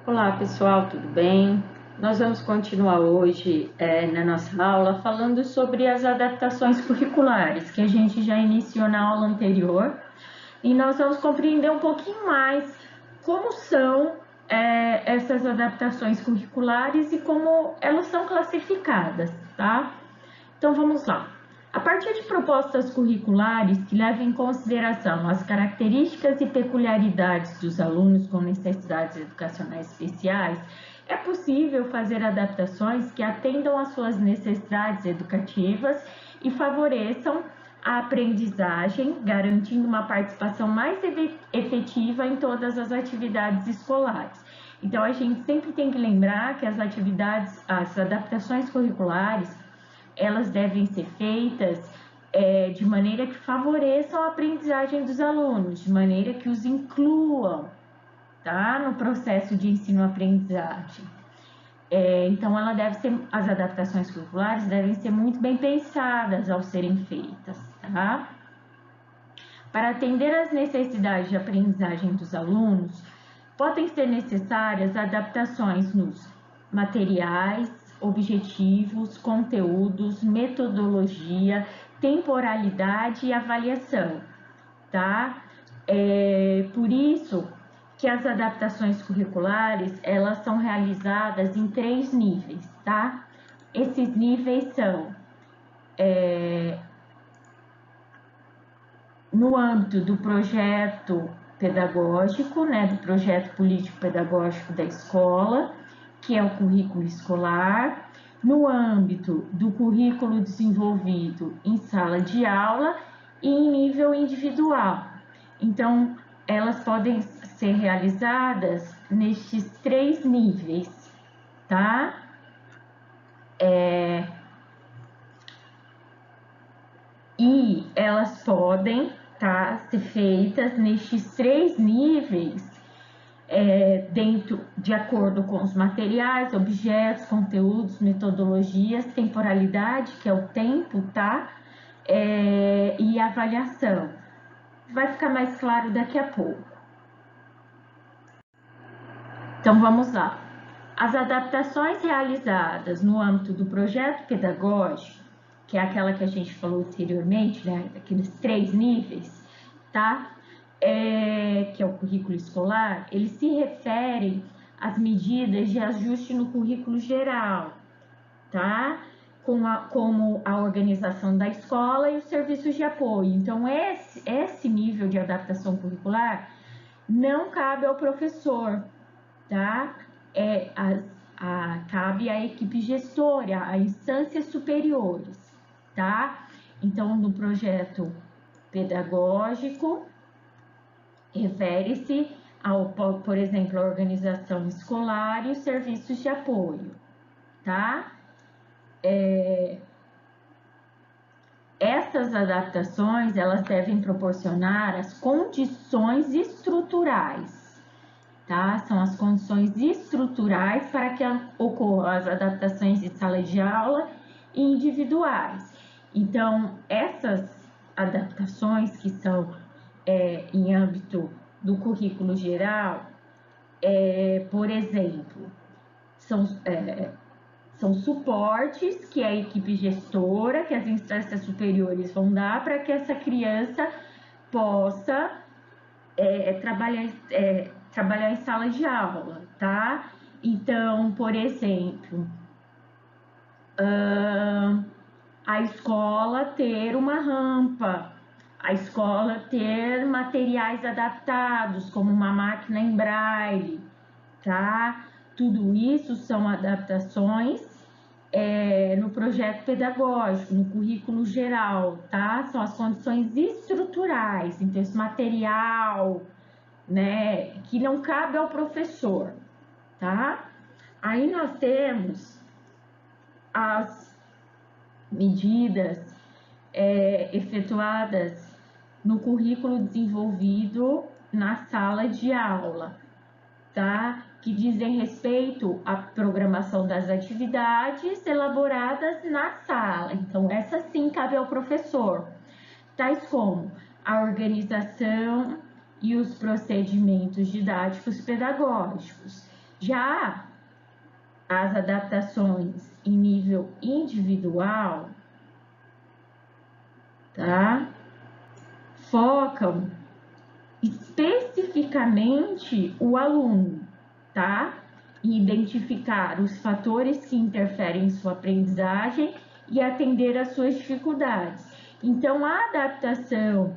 Olá pessoal, tudo bem? Nós vamos continuar hoje na nossa aula falando sobre as adaptações curriculares que a gente já iniciou na aula anterior e nós vamos compreender um pouquinho mais como são essas adaptações curriculares e como elas são classificadas, tá? Então vamos lá. A partir de propostas curriculares que levam em consideração as características e peculiaridades dos alunos com necessidades educacionais especiais, é possível fazer adaptações que atendam às suas necessidades educativas e favoreçam a aprendizagem, garantindo uma participação mais efetiva em todas as atividades escolares. Então, a gente sempre tem que lembrar que as adaptações curriculares, elas devem ser feitas de maneira que favoreçam a aprendizagem dos alunos, de maneira que os incluam, tá, no processo de ensino-aprendizagem. Então, as adaptações curriculares devem ser muito bem pensadas ao serem feitas, tá? Para atender às necessidades de aprendizagem dos alunos, podem ser necessárias adaptações nos materiais, objetivos, conteúdos, metodologia, temporalidade e avaliação, tá? Por isso que as adaptações curriculares, elas são realizadas em 3 níveis, tá? Esses níveis são no âmbito do projeto pedagógico, né, do projeto político-pedagógico da escola, que é o currículo escolar, no âmbito do currículo desenvolvido em sala de aula e em nível individual. Então, elas podem ser realizadas nestes 3 níveis, tá? E elas podem ser feitas nestes 3 níveis, de acordo com os materiais, objetos, conteúdos, metodologias, temporalidade, que é o tempo, tá? E avaliação. Vai ficar mais claro daqui a pouco. Então, vamos lá. As adaptações realizadas no âmbito do projeto pedagógico, que é aquela que a gente falou anteriormente, né? Aqueles 3 níveis, tá? Que é o currículo escolar, eles se referem às medidas de ajuste no currículo geral, tá? Como a organização da escola e os serviços de apoio. Então, esse nível de adaptação curricular não cabe ao professor, tá? Cabe à equipe gestora, a instâncias superiores, tá? Então, no projeto pedagógico, refere-se por exemplo, a organização escolar e os serviços de apoio, tá? Essas adaptações, elas devem proporcionar as condições estruturais, tá? São as condições estruturais para que ocorram as adaptações de sala de aula e individuais. Então, essas adaptações que são em âmbito do currículo geral, por exemplo, são suportes que a equipe gestora, que as instâncias superiores vão dar para que essa criança possa trabalhar em sala de aula, tá? Então, por exemplo, a escola ter uma rampa, a escola ter materiais adaptados, como uma máquina em braille, tá? Tudo isso são adaptações no projeto pedagógico, no currículo geral, tá? São as condições estruturais, então esse material, né, que não cabe ao professor, tá? Aí nós temos as medidas efetuadas no currículo desenvolvido na sala de aula, tá? Que dizem respeito à programação das atividades elaboradas na sala. Então, essa sim cabe ao professor, tais como a organização e os procedimentos didáticos pedagógicos, Já as adaptações em nível individual, tá? Focam especificamente o aluno, tá? E identificar os fatores que interferem em sua aprendizagem e atender às suas dificuldades. Então, a adaptação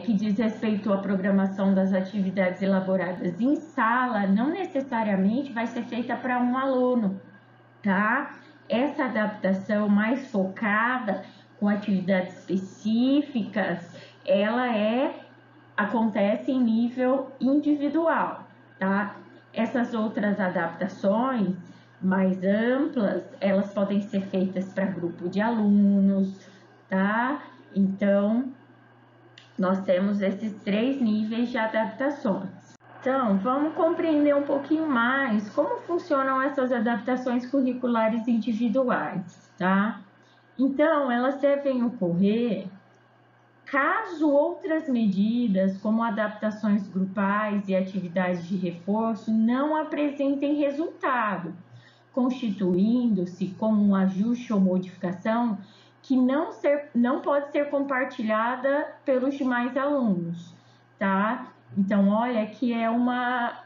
que diz respeito à programação das atividades elaboradas em sala, não necessariamente vai ser feita para um aluno, tá? Essa adaptação mais focada, com atividades específicas, ela acontece em nível individual, tá? Essas outras adaptações mais amplas, elas podem ser feitas para grupo de alunos, tá? Então, nós temos esses 3 níveis de adaptações. Então, vamos compreender um pouquinho mais como funcionam essas adaptações curriculares individuais, tá? Então, elas devem ocorrer caso outras medidas, como adaptações grupais e atividades de reforço, não apresentem resultado, constituindo-se como um ajuste ou modificação que não pode ser compartilhada pelos demais alunos, tá? Então, olha que é uma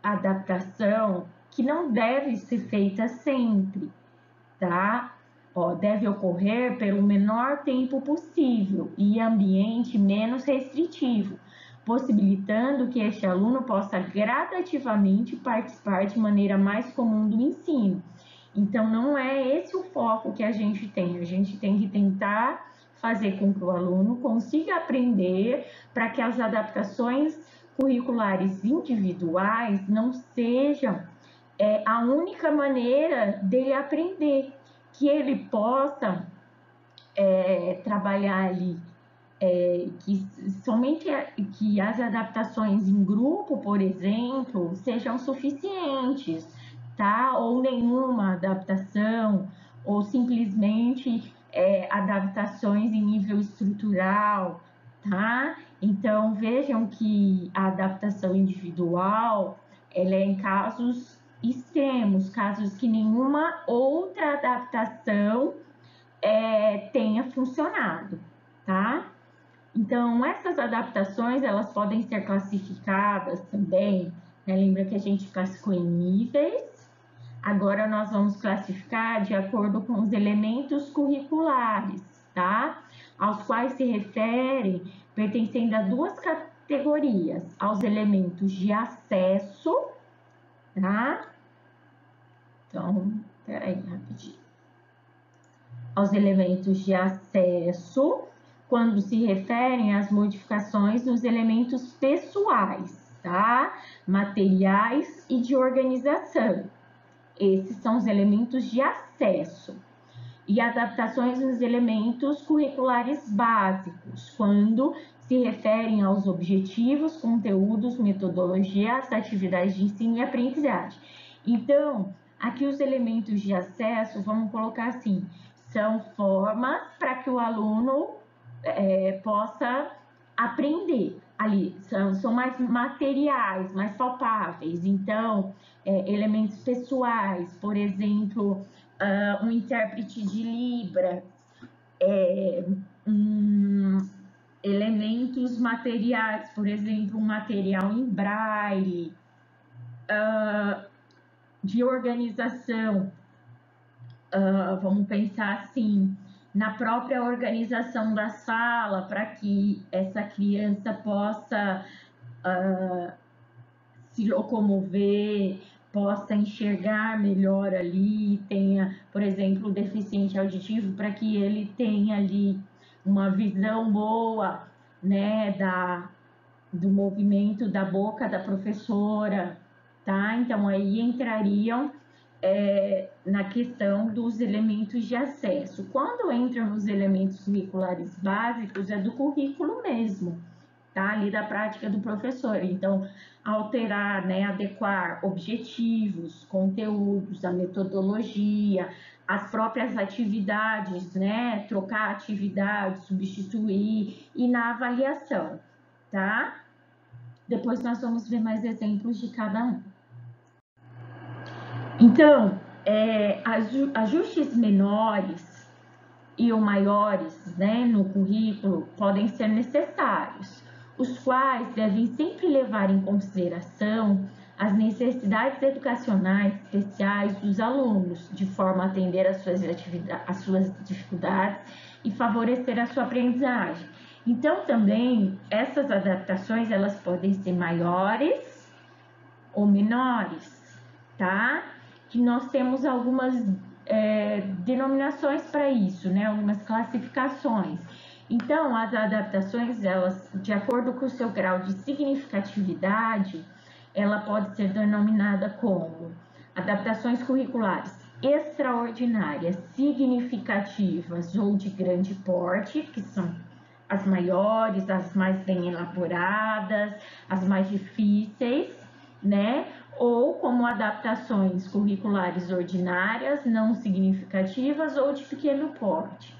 adaptação que não deve ser feita sempre, tá? Deve ocorrer pelo menor tempo possível e ambiente menos restritivo, possibilitando que este aluno possa gradativamente participar de maneira mais comum do ensino. Então, não é esse o foco que a gente tem que tentar fazer com que o aluno consiga aprender para que as adaptações curriculares individuais não sejam a única maneira dele aprender, que ele possa trabalhar ali, que as adaptações em grupo, por exemplo, sejam suficientes, tá? Ou nenhuma adaptação, ou simplesmente adaptações em nível estrutural, tá? Então, vejam que a adaptação individual, ela é em casos extremos, casos que nenhuma outra adaptação tenha funcionado, tá? Então, essas adaptações, elas podem ser classificadas também, né? Lembra que a gente classificou em níveis? Agora, nós vamos classificar de acordo com os elementos curriculares, tá? Aos quais se referem, pertencendo a 2 categorias, aos elementos de acesso, tá? Então, peraí, rapidinho. Aos elementos de acesso, quando se referem às modificações nos elementos pessoais, tá? Materiais e de organização. Esses são os elementos de acesso. E adaptações nos elementos curriculares básicos, quando se referem aos objetivos, conteúdos, metodologias, atividades de ensino e aprendizagem. Então, aqui os elementos de acesso, vamos colocar assim, são formas para que o aluno possa aprender. Ali são mais materiais, mais palpáveis. Então, elementos pessoais, por exemplo, um intérprete de Libras, elementos materiais, por exemplo, um material em braille, de organização. Vamos pensar assim, na própria organização da sala, para que essa criança possa se locomover, possa enxergar melhor ali, tenha, por exemplo, o deficiente auditivo, para que ele tenha ali uma visão boa, né, do movimento da boca da professora, tá? Então, aí entrariam na questão dos elementos de acesso. Quando entram nos elementos curriculares básicos, é do currículo mesmo, tá? Ali da prática do professor. Então, alterar, né, adequar objetivos, conteúdos, a metodologia, as próprias atividades, né? Trocar atividades, substituir, e na avaliação, tá? Depois nós vamos ver mais exemplos de cada um. Então, ajustes menores e ou maiores, né, no currículo podem ser necessários, os quais devem sempre levar em consideração as necessidades educacionais especiais dos alunos, de forma a atender às suas dificuldades e favorecer a sua aprendizagem. Então, também, essas adaptações, elas podem ser maiores ou menores, tá? Que nós temos algumas denominações para isso, né? Algumas classificações. Então, as adaptações, elas, de acordo com o seu grau de significatividade, ela pode ser denominada como adaptações curriculares extraordinárias, significativas ou de grande porte, que são as maiores, as mais bem elaboradas, as mais difíceis, né? Ou como adaptações curriculares ordinárias, não significativas ou de pequeno porte.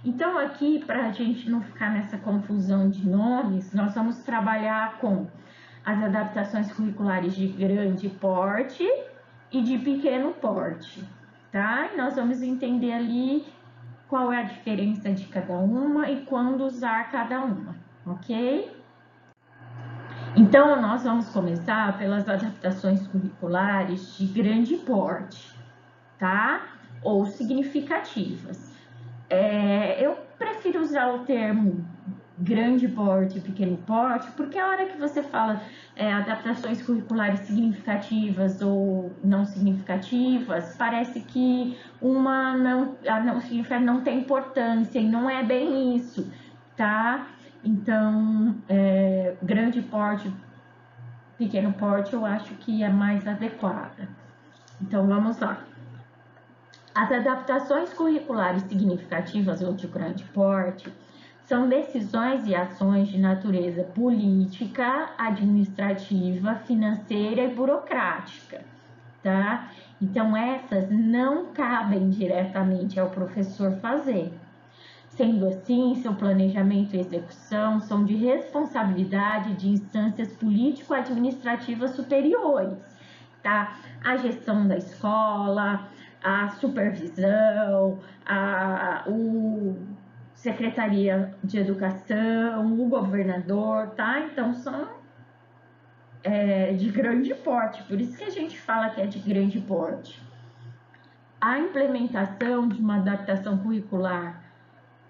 Então, aqui, para a gente não ficar nessa confusão de nomes, nós vamos trabalhar com as adaptações curriculares de grande porte e de pequeno porte, tá? E nós vamos entender ali qual é a diferença de cada uma e quando usar cada uma, ok? Então, nós vamos começar pelas adaptações curriculares de grande porte, tá? Ou significativas. Eu prefiro usar o termo grande porte e pequeno porte, porque a hora que você fala adaptações curriculares significativas ou não significativas, parece que uma não tem importância, e não é bem isso, tá? Então, grande porte, pequeno porte, eu acho que é mais adequada. Então, vamos lá. As adaptações curriculares significativas ou de grande porte são decisões e ações de natureza política, administrativa, financeira e burocrática, tá? Então, essas não cabem diretamente ao professor fazer. Sendo assim, seu planejamento e execução são de responsabilidade de instâncias político-administrativas superiores, tá? A gestão da escola, a supervisão, Secretaria de Educação, o governador, tá? Então, são de grande porte, por isso que a gente fala que é de grande porte. A implementação de uma adaptação curricular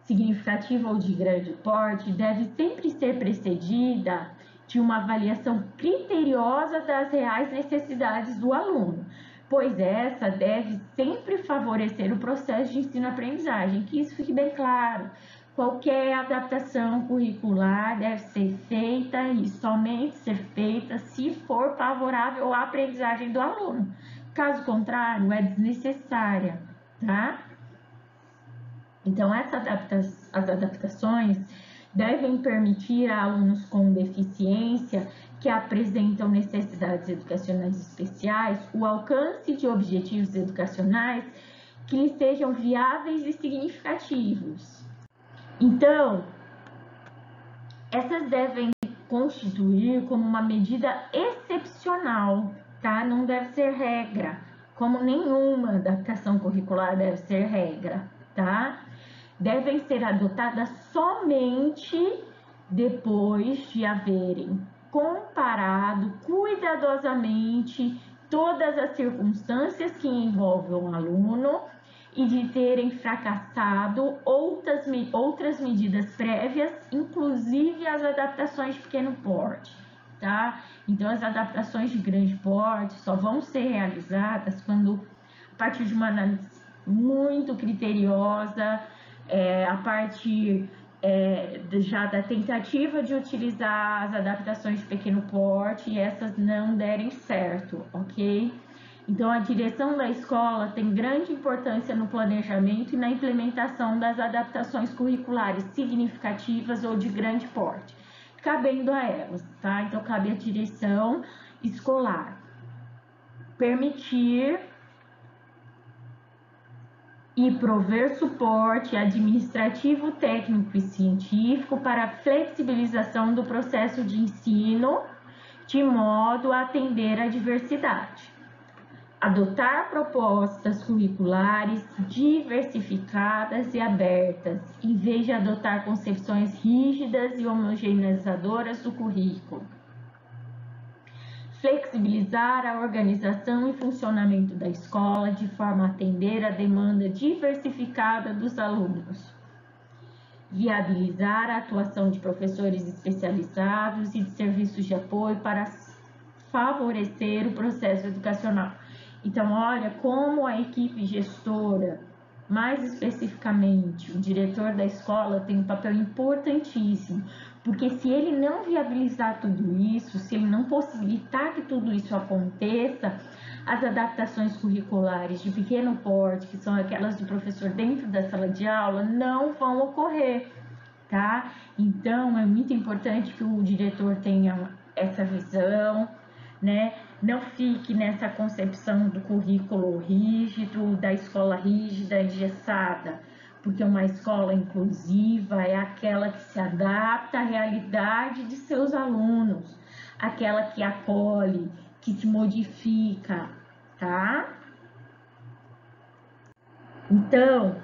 significativa ou de grande porte deve sempre ser precedida de uma avaliação criteriosa das reais necessidades do aluno, pois essa deve sempre favorecer o processo de ensino-aprendizagem, que isso fique bem claro. Qualquer adaptação curricular deve ser feita e somente ser feita se for favorável à aprendizagem do aluno. Caso contrário, é desnecessária, tá? Então, as adaptações devem permitir a alunos com deficiência que apresentam necessidades educacionais especiais o alcance de objetivos educacionais que lhes sejam viáveis e significativos. Então, essas devem constituir como uma medida excepcional, tá? Não deve ser regra, como nenhuma adaptação curricular deve ser regra, tá? Devem ser adotadas somente depois de haverem comparado cuidadosamente todas as circunstâncias que envolvem o aluno e de terem fracassado outras medidas prévias, inclusive as adaptações de pequeno porte, tá? Então, as adaptações de grande porte só vão ser realizadas quando, a partir de uma análise muito criteriosa, a partir já da tentativa de utilizar as adaptações de pequeno porte, e essas não derem certo, ok? Então, a direção da escola tem grande importância no planejamento e na implementação das adaptações curriculares significativas ou de grande porte, cabendo a elas, tá? Então, cabe à direção escolar permitir e prover suporte administrativo, técnico e científico para a flexibilização do processo de ensino de modo a atender à diversidade. Adotar propostas curriculares diversificadas e abertas, em vez de adotar concepções rígidas e homogeneizadoras do currículo. Flexibilizar a organização e funcionamento da escola de forma a atender a demanda diversificada dos alunos. Viabilizar a atuação de professores especializados e de serviços de apoio para favorecer o processo educacional. Então, olha como a equipe gestora, mais especificamente o diretor da escola, tem um papel importantíssimo, porque se ele não viabilizar tudo isso, se ele não possibilitar que tudo isso aconteça, as adaptações curriculares de pequeno porte, que são aquelas do professor dentro da sala de aula, não vão ocorrer, tá? Então, é muito importante que o diretor tenha essa visão, né? Não fique nessa concepção do currículo rígido, da escola rígida, engessada, porque uma escola inclusiva é aquela que se adapta à realidade de seus alunos, aquela que acolhe, que se modifica, tá? Então,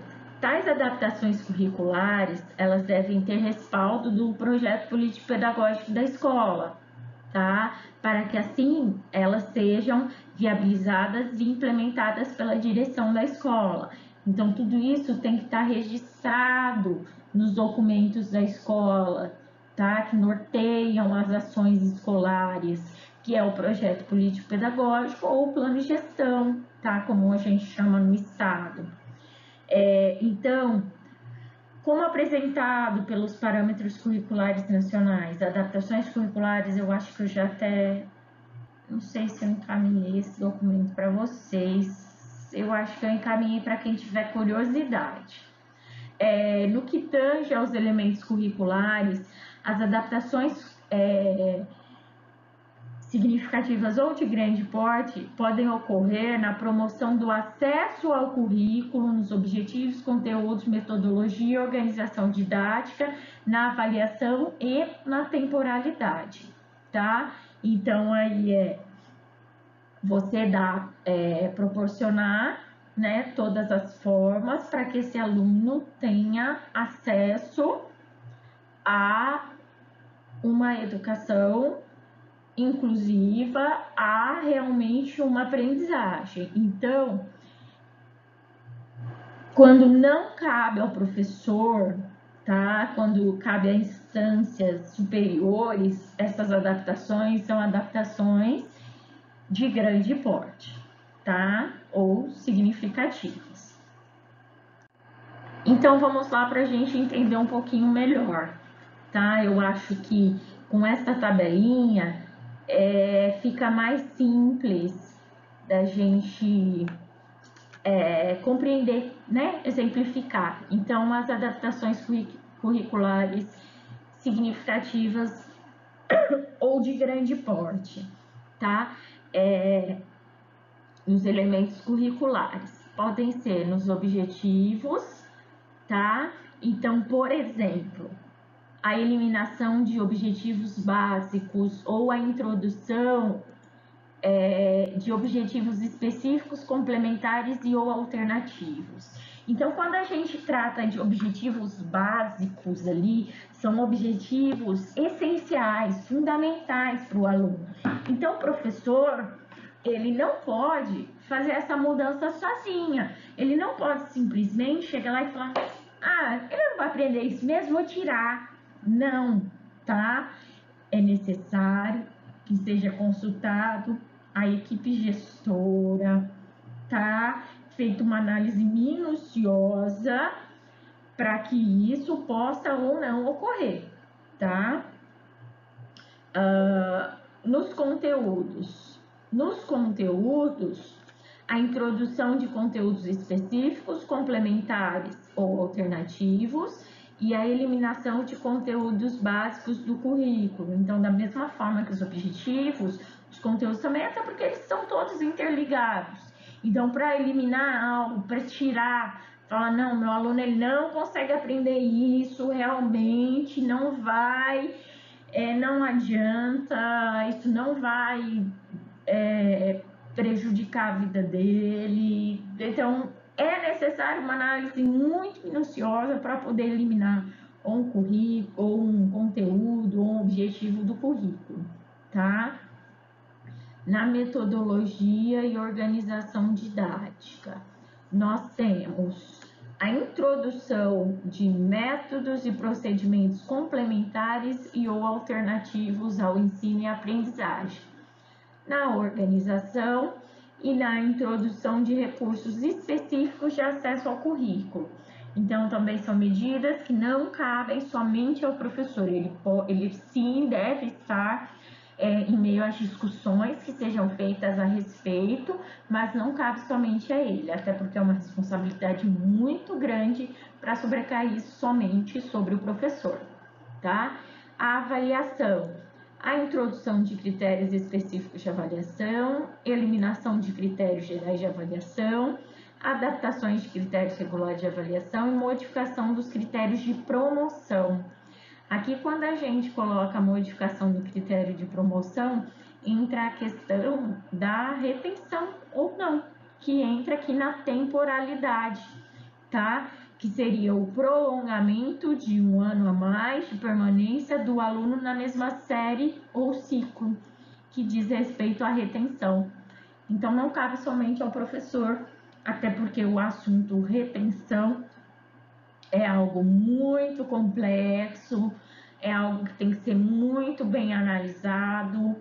tais adaptações curriculares, elas devem ter respaldo do projeto político-pedagógico da escola, tá? Para que assim elas sejam viabilizadas e implementadas pela direção da escola. Então, tudo isso tem que estar registrado nos documentos da escola, tá? Que norteiam as ações escolares, que é o projeto político-pedagógico ou o plano de gestão, tá? Como a gente chama no estado. Então, como apresentado pelos parâmetros curriculares nacionais, adaptações curriculares, eu acho que eu já até, não sei se eu encaminhei esse documento para vocês, eu acho que eu encaminhei para quem tiver curiosidade. No que tange aos elementos curriculares, as adaptações significativas ou de grande porte podem ocorrer na promoção do acesso ao currículo, nos objetivos, conteúdos, metodologia, organização didática, na avaliação e na temporalidade, tá? Então, aí você proporcionar, né, todas as formas para que esse aluno tenha acesso a uma educação inclusiva, há realmente uma aprendizagem. Então, quando não cabe ao professor, tá? Quando cabe a instâncias superiores, essas adaptações são adaptações de grande porte, tá? Ou significativas. Então, vamos lá para a gente entender um pouquinho melhor, tá? Eu acho que com essa tabelinha fica mais simples da gente compreender, né? Exemplificar. Então, as adaptações curriculares significativas ou de grande porte, tá? Os elementos curriculares podem ser nos objetivos, tá? Então, por exemplo, a eliminação de objetivos básicos ou a introdução de objetivos específicos, complementares e ou alternativos. Então, quando a gente trata de objetivos básicos ali, são objetivos essenciais, fundamentais para o aluno. Então, o professor, ele não pode fazer essa mudança sozinha. Ele não pode simplesmente chegar lá e falar: ele não vai aprender isso mesmo, vou tirar. Não, tá? É necessário que seja consultado a equipe gestora, tá? Feita uma análise minuciosa para que isso possa ou não ocorrer, tá? Nos conteúdos, a introdução de conteúdos específicos, complementares ou alternativos, e a eliminação de conteúdos básicos do currículo. Então, da mesma forma que os objetivos, os conteúdos também, até porque eles estão todos interligados. Então, para eliminar algo, para tirar, falar, não, meu aluno ele não consegue aprender isso, realmente não vai não adianta, isso não vai prejudicar a vida dele. Então, é necessário uma análise muito minuciosa para poder eliminar ou um currículo, ou um conteúdo, ou um objetivo do currículo, tá? Na metodologia e organização didática, nós temos a introdução de métodos e procedimentos complementares e ou alternativos ao ensino e aprendizagem. Na organização e na introdução de recursos específicos de acesso ao currículo. Então, também são medidas que não cabem somente ao professor, ele sim deve estar em meio às discussões que sejam feitas a respeito, mas não cabe somente a ele, até porque é uma responsabilidade muito grande para sobrecair isso somente sobre o professor, tá? A avaliação, a introdução de critérios específicos de avaliação, eliminação de critérios gerais de avaliação, adaptações de critérios regulares de avaliação e modificação dos critérios de promoção. Aqui, quando a gente coloca a modificação do critério de promoção, entra a questão da retenção ou não, que entra aqui na temporalidade, tá? Que seria o prolongamento de um ano a mais de permanência do aluno na mesma série ou ciclo, que diz respeito à retenção. Então, não cabe somente ao professor, até porque o assunto retenção é algo muito complexo, é algo que tem que ser muito bem analisado.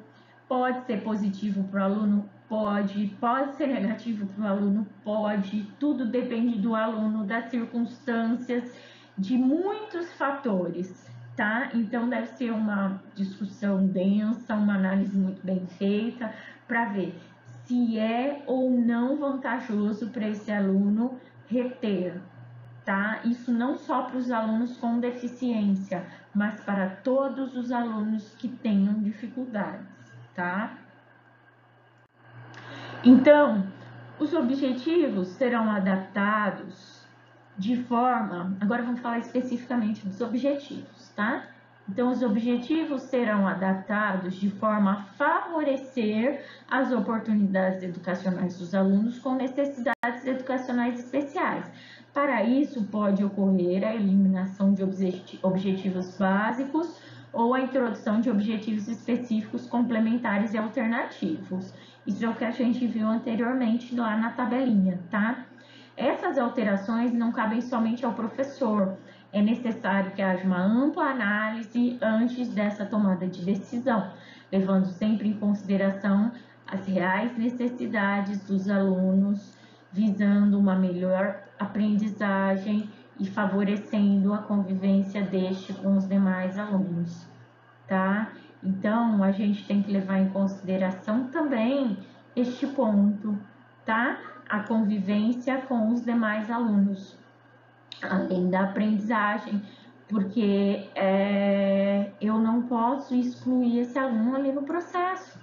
Pode ser positivo para o aluno? Pode ser negativo para o aluno? Pode. Tudo depende do aluno, das circunstâncias, de muitos fatores, tá? Então, deve ser uma discussão densa, uma análise muito bem feita, para ver se é ou não vantajoso para esse aluno reter, tá? Isso não só para os alunos com deficiência, mas para todos os alunos que tenham dificuldades, tá? Então, os objetivos serão adaptados de forma... Agora vamos falar especificamente dos objetivos, tá? Então, os objetivos serão adaptados de forma a favorecer as oportunidades educacionais dos alunos com necessidades educacionais especiais. Para isso, pode ocorrer a eliminação de objetivos básicos ou a introdução de objetivos específicos complementares e alternativos. Isso é o que a gente viu anteriormente lá na tabelinha, tá? Essas alterações não cabem somente ao professor. É necessário que haja uma ampla análise antes dessa tomada de decisão, levando sempre em consideração as reais necessidades dos alunos, visando uma melhor aprendizagem e favorecendo a convivência deste com os demais alunos, tá? Então, a gente tem que levar em consideração também este ponto, tá? A convivência com os demais alunos, além da aprendizagem, porque eu não posso excluir esse aluno ali no processo,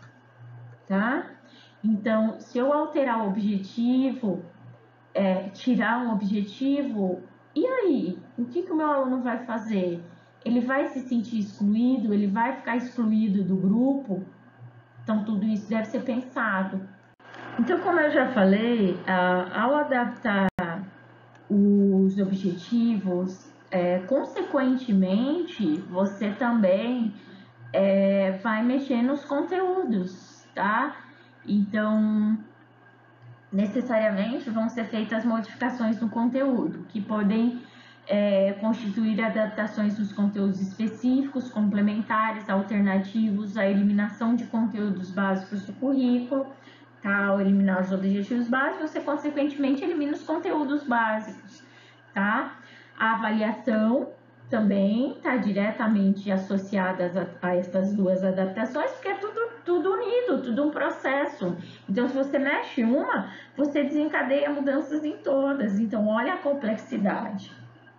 tá? Então, se eu alterar o objetivo, tirar um objetivo, e aí? O que o meu aluno vai fazer? Ele vai se sentir excluído? Ele vai ficar excluído do grupo? Então, tudo isso deve ser pensado. Então, como eu já falei, ao adaptar os objetivos, consequentemente, você também vai mexer nos conteúdos, tá? Então, necessariamente vão ser feitas modificações no conteúdo, que podem constituir adaptações nos conteúdos específicos, complementares, alternativos, a eliminação de conteúdos básicos do currículo, tá? Ao eliminar os objetivos básicos, você consequentemente elimina os conteúdos básicos, tá? A avaliação também está diretamente associada a essas duas adaptações, porque é tudo unido, tudo um processo. Então, se você mexe uma, você desencadeia mudanças em todas. Então, olha a complexidade,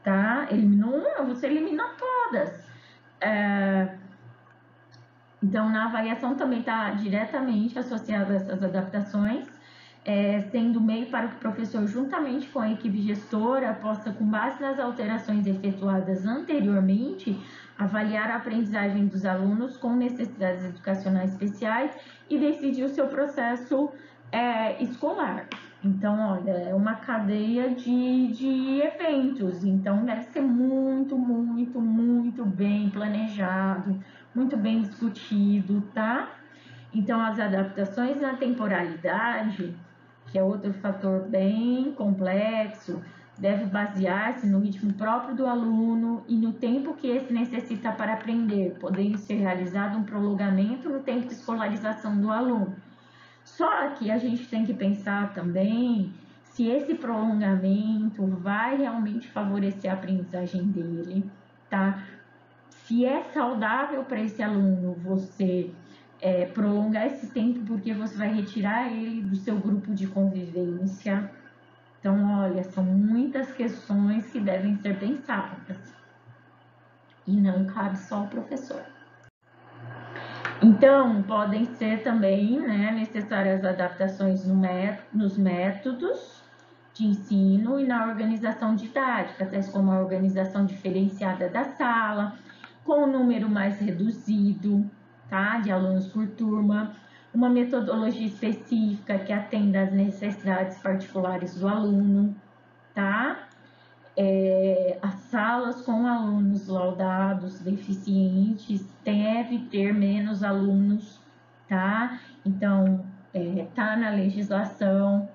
tá? Eliminou uma, você elimina todas. Então, na avaliação também está diretamente associada a essas adaptações. sendo meio para que o professor, juntamente com a equipe gestora, possa, com base nas alterações efetuadas anteriormente, avaliar a aprendizagem dos alunos com necessidades educacionais especiais e decidir o seu processo escolar. Então, olha, é uma cadeia de eventos, então deve ser muito, muito, muito bem planejado, muito bem discutido, tá? Então, as adaptações na temporalidade, que é outro fator bem complexo, deve basear-se no ritmo próprio do aluno e no tempo que esse necessita para aprender, podendo ser realizado um prolongamento no tempo de escolarização do aluno. Só que a gente tem que pensar também se esse prolongamento vai realmente favorecer a aprendizagem dele, tá? Se é saudável para esse aluno você prolongar esse tempo, porque você vai retirar ele do seu grupo de convivência. Então, olha, são muitas questões que devem ser pensadas e não cabe só ao professor. Então, podem ser também necessárias adaptações nos métodos de ensino e na organização didática, tais como a organização diferenciada da sala, com um número mais reduzido, tá, de alunos por turma, uma metodologia específica que atenda às necessidades particulares do aluno, tá? As salas com alunos laudados, deficientes, deve ter menos alunos, tá? Então, tá na legislação,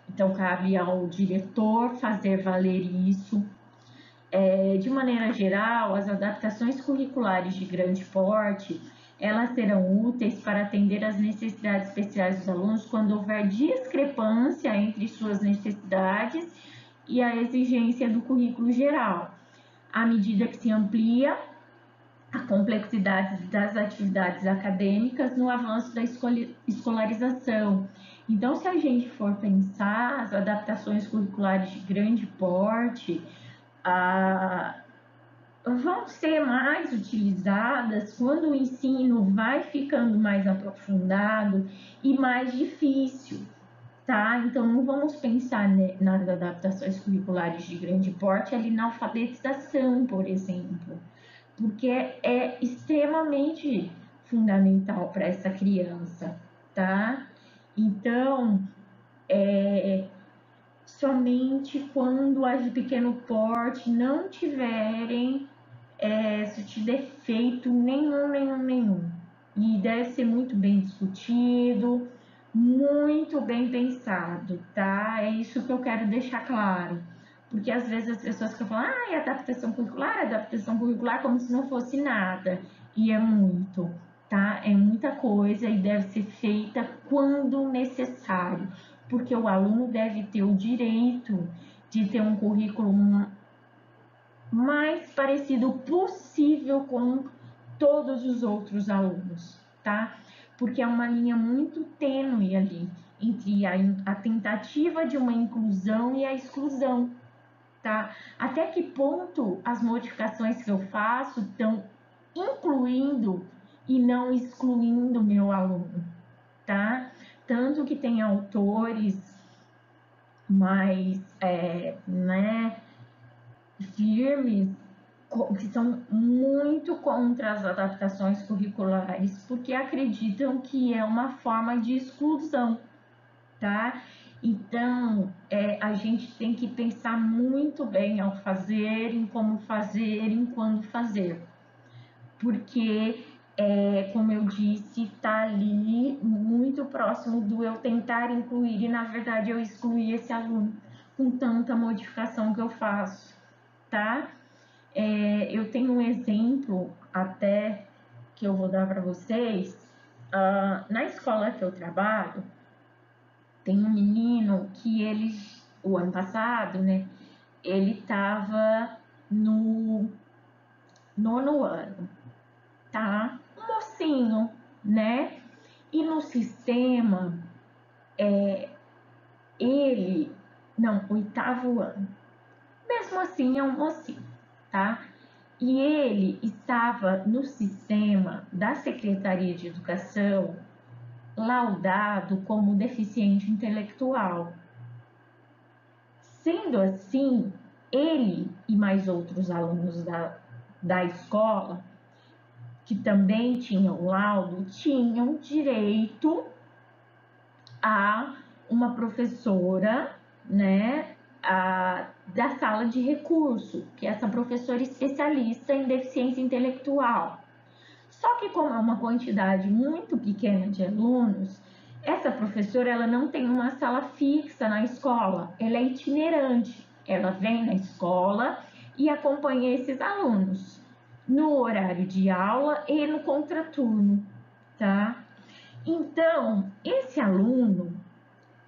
então cabe ao diretor fazer valer isso. De maneira geral, as adaptações curriculares de grande porte, elas serão úteis para atender às necessidades especiais dos alunos quando houver discrepância entre suas necessidades e a exigência do currículo geral, à medida que se amplia a complexidade das atividades acadêmicas no avanço da escolarização. Então, se a gente for pensar, as adaptações curriculares de grande porte vão ser mais utilizadas quando o ensino vai ficando mais aprofundado e mais difícil, tá? Então, não vamos pensar nas adaptações curriculares de grande porte ali na alfabetização, por exemplo, porque é extremamente fundamental para essa criança, tá? Então, somente quando as de pequeno porte não tiverem defeito nenhum. E deve ser muito bem discutido, muito bem pensado, tá? É isso que eu quero deixar claro. Porque às vezes as pessoas ficam falando, adaptação curricular, como se não fosse nada. E é muito, tá? É muita coisa e deve ser feita quando necessário. Porque o aluno deve ter o direito de ter um currículo mais parecido possível com todos os outros alunos, tá? Porque é uma linha muito tênue ali entre a tentativa de uma inclusão e a exclusão, tá? Até que ponto as modificações que eu faço estão incluindo e não excluindo o meu aluno, tá? Tanto que tem autores mais, firmes que são muito contra as adaptações curriculares, porque acreditam que é uma forma de exclusão, tá? Então, a gente tem que pensar muito bem ao fazer, em como fazer, em quando fazer, porque, como eu disse, está ali muito próximo do eu tentar incluir e, na verdade, eu excluir esse aluno com tanta modificação que eu faço, tá? Eu tenho um exemplo até que eu vou dar para vocês. Na escola que eu trabalho, tem um menino que o ano passado, ele estava no nono ano, tá? Um mocinho, né? E no sistema, oitavo ano. Mesmo assim, é um mocinho, tá? E ele estava no sistema da Secretaria de Educação laudado como deficiente intelectual. Sendo assim, ele e mais outros alunos da escola, que também tinham laudo, tinham direito a uma professora, né, da sala de recurso, que é essa professora especialista em deficiência intelectual. Só que como é uma quantidade muito pequena de alunos, essa professora ela não tem uma sala fixa na escola, ela é itinerante, ela vem na escola e acompanha esses alunos no horário de aula e no contraturno, tá? Então, esse aluno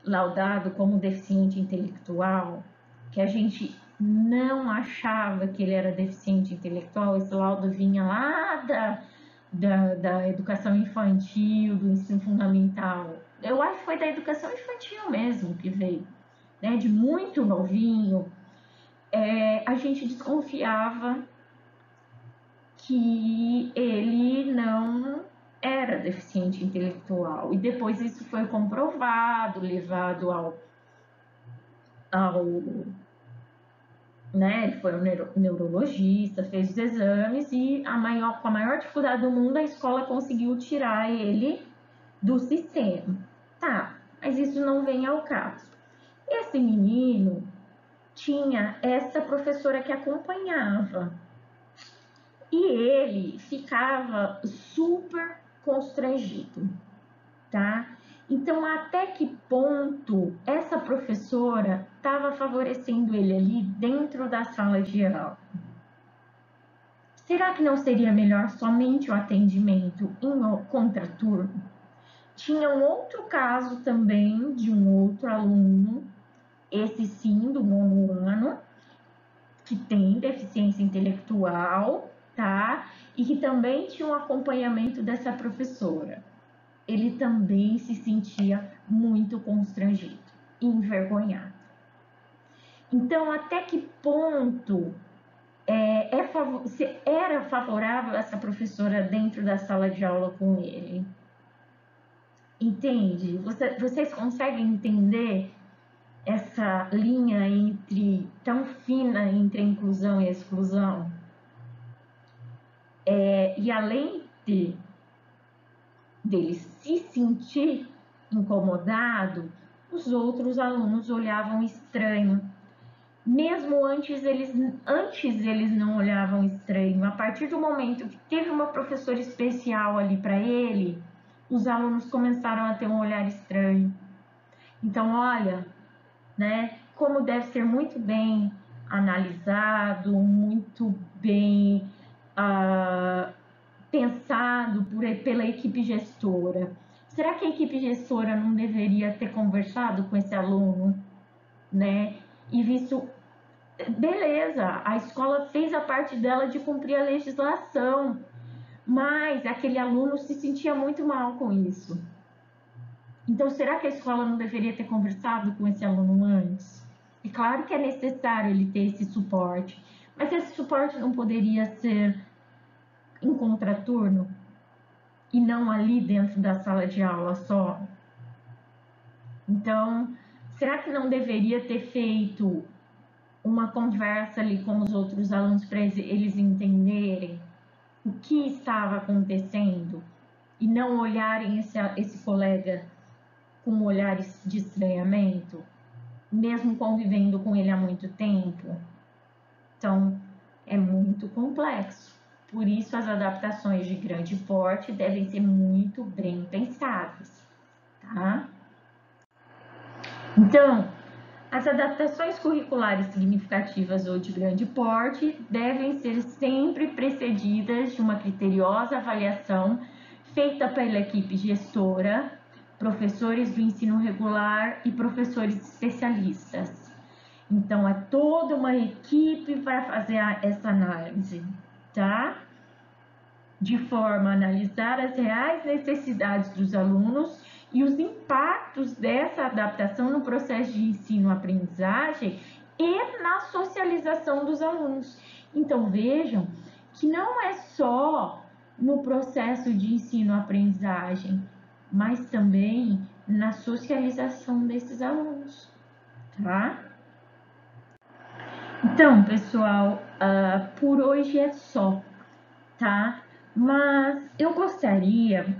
laudado como deficiente intelectual, que a gente não achava que ele era deficiente intelectual, esse laudo vinha lá da educação infantil, do ensino fundamental. Eu acho que foi da educação infantil mesmo que veio, né? De muito novinho, a gente desconfiava que ele não era deficiente intelectual. E depois isso foi comprovado, levado né, ele foi um neurologista, fez os exames e com a maior dificuldade do mundo, a escola conseguiu tirar ele do sistema. Tá, mas isso não vem ao caso. Esse menino tinha essa professora que acompanhava e ele ficava super constrangido, tá? Então, até que ponto essa professora estava favorecendo ele ali dentro da sala de aula? Será que não seria melhor somente o atendimento em contraturno? Tinha um outro caso também de um outro aluno, esse sim, do 9º ano, que tem deficiência intelectual, tá? E que também tinha um acompanhamento dessa professora. Ele também se sentia muito constrangido, envergonhado. Então, até que ponto era favorável essa professora dentro da sala de aula com ele? Entende? Vocês conseguem entender essa linha tão fina entre a inclusão e a exclusão? E além dele se sentir incomodado, os outros alunos olhavam estranho. Mesmo antes eles não olhavam estranho. A partir do momento que teve uma professora especial ali para ele, os alunos começaram a ter um olhar estranho. Então, olha, né, como deve ser muito bem analisado, muito bem pensado pela equipe gestora. Será que a equipe gestora não deveria ter conversado com esse aluno, né? E visto, beleza, a escola fez a parte dela de cumprir a legislação, mas aquele aluno se sentia muito mal com isso. Então, será que a escola não deveria ter conversado com esse aluno antes? É claro que é necessário ele ter esse suporte, mas esse suporte não poderia ser em contraturno e não ali dentro da sala de aula só? Então, será que não deveria ter feito uma conversa ali com os outros alunos para eles entenderem o que estava acontecendo e não olharem esse colega com olhares de estranhamento, mesmo convivendo com ele há muito tempo? Então, é muito complexo. Por isso, as adaptações de grande porte devem ser muito bem pensadas, tá? Então, as adaptações curriculares significativas ou de grande porte devem ser sempre precedidas de uma criteriosa avaliação feita pela equipe gestora, professores do ensino regular e professores especialistas. Então, é toda uma equipe para fazer essa análise, tá? De forma a analisar as reais necessidades dos alunos e os impactos dessa adaptação no processo de ensino-aprendizagem e na socialização dos alunos. Então, vejam que não é só no processo de ensino-aprendizagem, mas também na socialização desses alunos, tá? Então, pessoal, por hoje é só, tá? Mas eu gostaria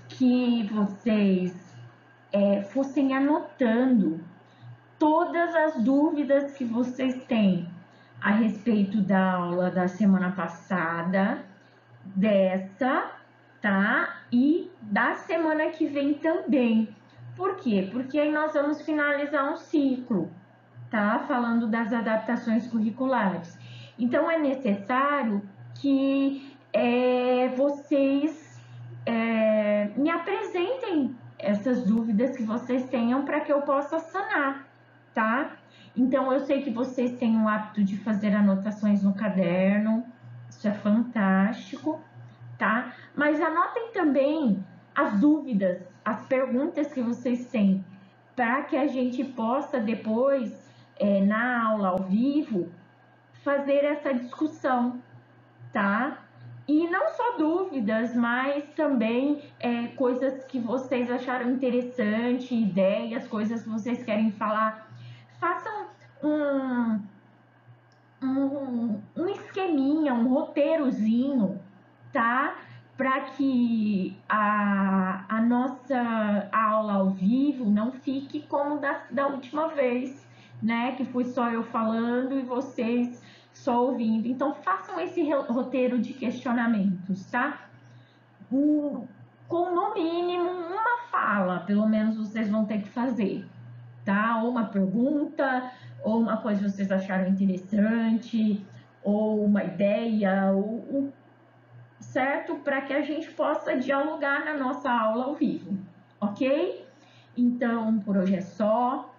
que vocês fossem anotando todas as dúvidas que vocês têm a respeito da aula da semana passada, dessa, tá? E da semana que vem também. Por quê? Porque aí nós vamos finalizar um ciclo, tá? Falando das adaptações curriculares. Então é necessário que vocês me apresentem essas dúvidas que vocês tenham para que eu possa sanar, tá? Então eu sei que vocês têm o hábito de fazer anotações no caderno, isso é fantástico, tá? Mas anotem também as dúvidas, as perguntas que vocês têm, para que a gente possa depois, na aula ao vivo, fazer essa discussão, tá? E não só dúvidas, mas também coisas que vocês acharam interessante, ideias, coisas que vocês querem falar. Façam um esqueminha, um roteirozinho, tá? Para que a nossa aula ao vivo não fique como da última vez, né? Que foi só eu falando e vocês só ouvindo. Então, façam esse roteiro de questionamentos, tá? Com no mínimo uma fala, pelo menos vocês vão ter que fazer, tá? Ou uma pergunta, ou uma coisa que vocês acharam interessante, ou uma ideia, certo? Para que a gente possa dialogar na nossa aula ao vivo, ok? Então, por hoje é só.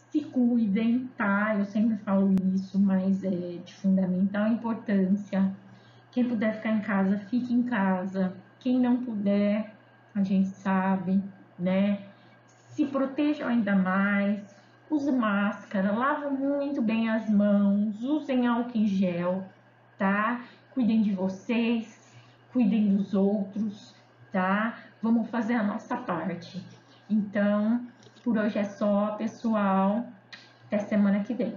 Se cuidem, tá? Eu sempre falo isso, mas é de fundamental importância. Quem puder ficar em casa, fique em casa. Quem não puder, a gente sabe, né? Se protejam ainda mais, use máscara, lavam muito bem as mãos, usem álcool em gel, tá? Cuidem de vocês, cuidem dos outros, tá? Vamos fazer a nossa parte. Então, por hoje é só, pessoal. Até semana que vem.